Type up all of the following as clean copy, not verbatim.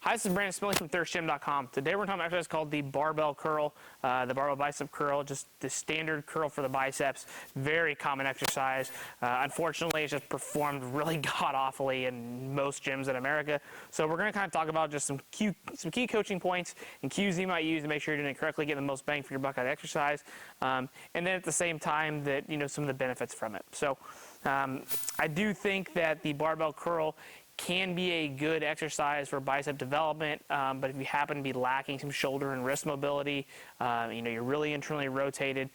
Hi, this is Brandon Smiley from thirstgym.com. Today we're talking about an exercise called the barbell curl, the barbell bicep curl, just the standard curl for the biceps. Very common exercise. Unfortunately, it's just performed really god-awfully in most gyms in America. So we're going to kind of talk about just some key coaching points and cues you might use to make sure you're doing it correctly, get the most bang for your buck out of exercise, and then at the same time that some of the benefits from it. So I do think that the barbell curl can be a good exercise for bicep development, but if you happen to be lacking some shoulder and wrist mobility, you're really internally rotated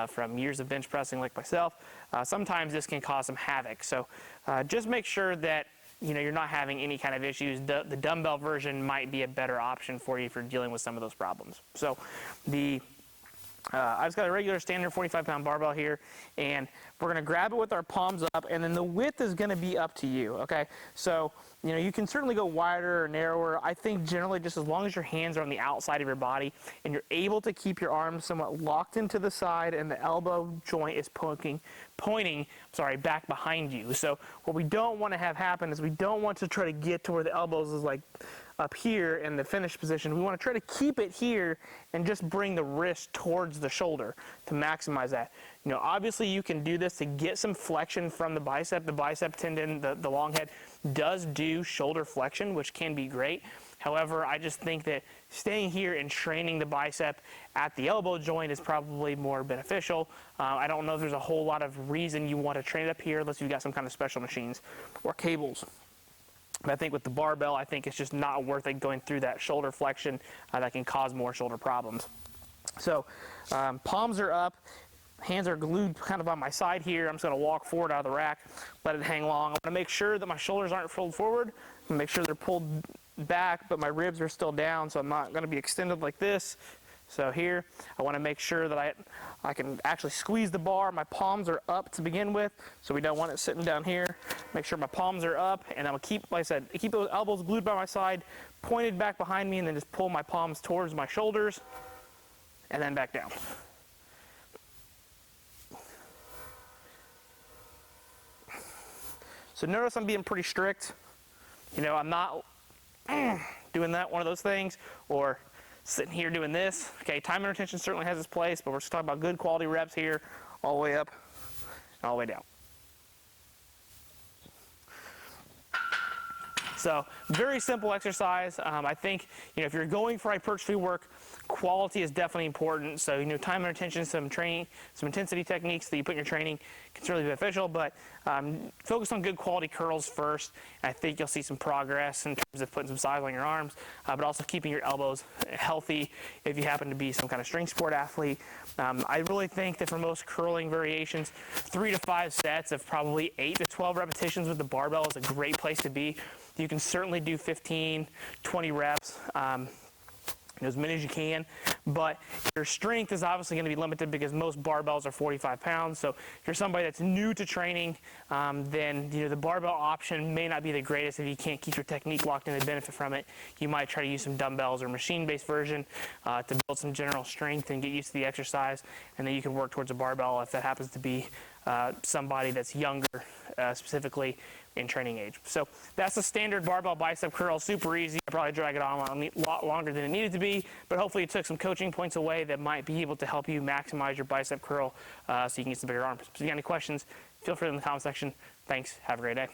from years of bench pressing like myself, sometimes this can cause some havoc. So just make sure that you're not having any kind of issues. The dumbbell version might be a better option for you if you're dealing with some of those problems. So I've just got a regular standard 45-pound barbell here, and we're going to grab it with our palms up, and then the width is going to be up to you, okay? So, you can certainly go wider or narrower. I think generally just as long as your hands are on the outside of your body and you're able to keep your arms somewhat locked into the side and the elbow joint is pointing back behind you. So what we don't want to have happen is we don't want to try to get to where the elbows is like up here in the finished position. We want to try to keep it here and just bring the wrist towards the shoulder to maximize that. Obviously you can do this to get some flexion from the bicep. The bicep tendon, the long head, does do shoulder flexion, which can be great. However, I just think that staying here and training the bicep at the elbow joint is probably more beneficial. I don't know if there's a whole lot of reason you want to train it up here unless you've got some kind of special machines or cables. But I think with the barbell, I think it's just not worth it going through that shoulder flexion that can cause more shoulder problems. So palms are up, hands are glued kind of on my side here. I'm just going to walk forward out of the rack, let it hang long. I want to make sure that my shoulders aren't pulled forward. I'm going to make sure they're pulled back, but my ribs are still down, so I'm not going to be extended like this. So here, I want to make sure that I can actually squeeze the bar. My palms are up to begin with, so we don't want it sitting down here. Make sure my palms are up, and I'm going to keep, like I said, keep those elbows glued by my side, pointed back behind me, and then just pull my palms towards my shoulders, and then back down. So notice I'm being pretty strict. I'm not doing that, one of those things, or sitting here doing this. Okay, time and retention certainly has its place, but we're just talking about good quality reps here, all the way up and all the way down. So very simple exercise. I think if you're going for hypertrophy work, quality is definitely important. So time and retention, some training, some intensity techniques that you put in your training can certainly be beneficial. But focus on good quality curls first. I think you'll see some progress in terms of putting some size on your arms, but also keeping your elbows healthy if you happen to be some kind of strength sport athlete. I really think that for most curling variations, 3 to 5 sets of probably 8 to 12 repetitions with the barbell is a great place to be. You can certainly do 15, 20 reps, as many as you can, but your strength is obviously going to be limited because most barbells are 45 pounds. So if you're somebody that's new to training, then the barbell option may not be the greatest if you can't keep your technique locked in and benefit from it. You might try to use some dumbbells or machine-based version to build some general strength and get used to the exercise, and then you can work towards a barbell if that happens to be somebody that's younger, specifically in training age. So that's the standard barbell bicep curl, super easy. I probably drag it on a lot longer than it needed to be, but hopefully it took some coaching points away that might be able to help you maximize your bicep curl so you can get some bigger arms. So if you got any questions, feel free in the comment section. Thanks. Have a great day.